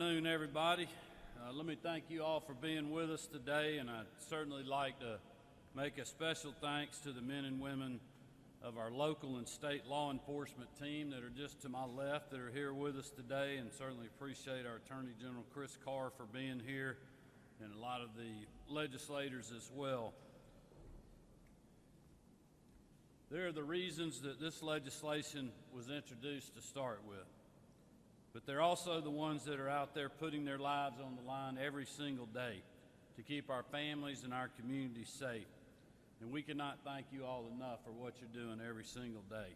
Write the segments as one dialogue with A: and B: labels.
A: afternoon, everybody. Let me thank you all for being with us today, and I'd certainly like to make a special thanks to the men and women of our local and state law enforcement team that are just to my left that are here with us today, and certainly appreciate our Attorney General Chris Carr for being here, and a lot of the legislators as well. There are the reasons that this legislation was introduced to start with. But they're also the ones that are out there putting their lives on the line every single day to keep our families and our communities safe. And we cannot thank you all enough for what you're doing every single day.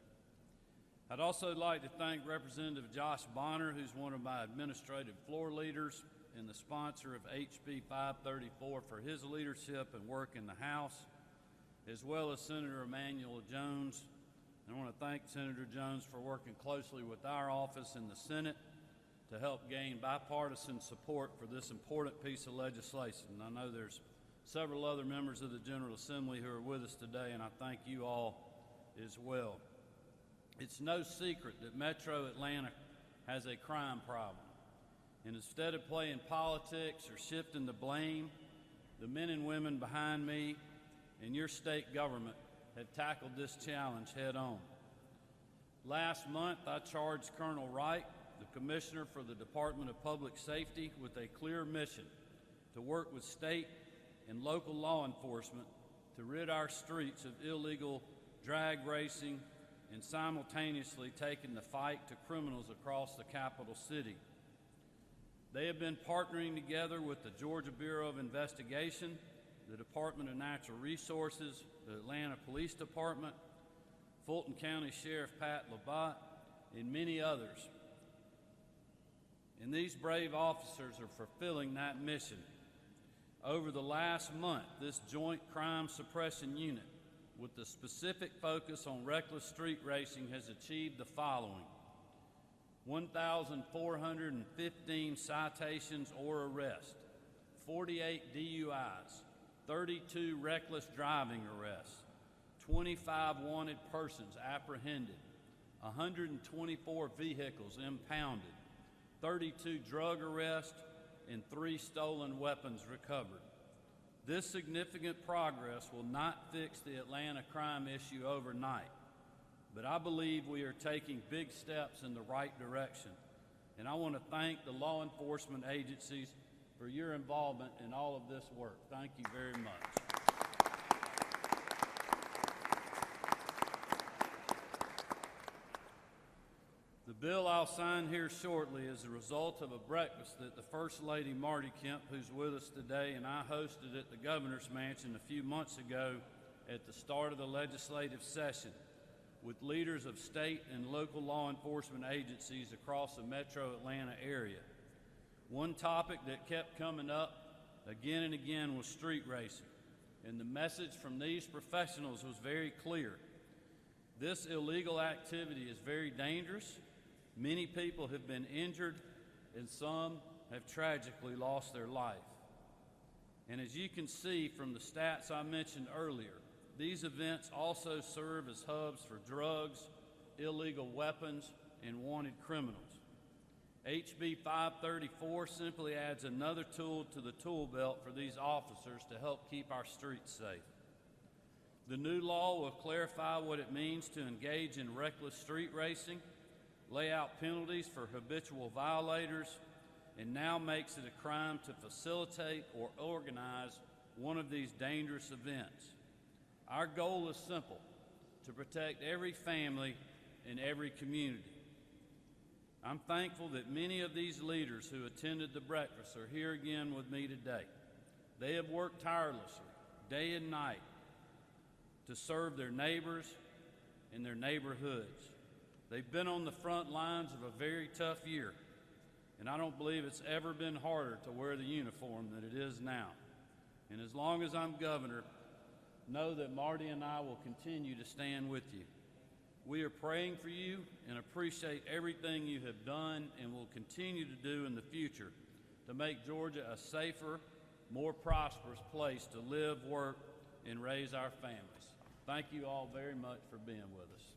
A: I'd also like to thank Representative Josh Bonner, who's one of my administrative floor leaders and the sponsor of HB 534 for his leadership and work in the House, as well as Senator Emanuel Jones. I want to thank Senator Jones for working closely with our office in the Senate to help gain bipartisan support for this important piece of legislation. And I know there's several other members of the General Assembly who are with us today, and I thank you all as well. It's no secret that Metro Atlanta has a crime problem. And instead of playing politics or shifting the blame, the men and women behind me and your state government have tackled this challenge head on. Last month, I charged Colonel Wright, the Commissioner for the Department of Public Safety, with a clear mission to work with state and local law enforcement to rid our streets of illegal drag racing and simultaneously taking the fight to criminals across the capital city. They have been partnering together with the Georgia Bureau of Investigation, the Department of Natural Resources, the Atlanta Police Department, Fulton County Sheriff Pat Labatt, and many others. And these brave officers are fulfilling that mission. Over the last month, this joint crime suppression unit, with the specific focus on reckless street racing, has achieved the following: 1,415 citations or arrests, 48 DUIs, 32 reckless driving arrests, 25 wanted persons apprehended, 124 vehicles impounded, 32 drug arrests, and 3 stolen weapons recovered. This significant progress will not fix the Atlanta crime issue overnight, but I believe we are taking big steps in the right direction. And I want to thank the law enforcement agencies for your involvement in all of this work. Thank you very much. The bill I'll sign here shortly is a result of a breakfast that the First Lady Marty Kemp, who's with us today, and I hosted at the Governor's Mansion a few months ago at the start of the legislative session with leaders of state and local law enforcement agencies across the metro Atlanta area. One topic that kept coming up again and again was street racing, and the message from these professionals was very clear. This illegal activity is very dangerous. Many people have been injured, and some have tragically lost their life. And as you can see from the stats I mentioned earlier, these events also serve as hubs for drugs, illegal weapons, and wanted criminals. HB 534 simply adds another tool to the tool belt for these officers to help keep our streets safe. The new law will clarify what it means to engage in reckless street racing, lay out penalties for habitual violators, and now makes it a crime to facilitate or organize one of these dangerous events. Our goal is simple: to protect every family and every community. I'm thankful that many of these leaders who attended the breakfast are here again with me today. They have worked tirelessly, day and night, to serve their neighbors and their neighborhoods. They've been on the front lines of a very tough year, and I don't believe it's ever been harder to wear the uniform than it is now. And as long as I'm governor, know that Marty and I will continue to stand with you. We are praying for you and appreciate everything you have done and will continue to do in the future to make Georgia a safer, more prosperous place to live, work, and raise our families. Thank you all very much for being with us.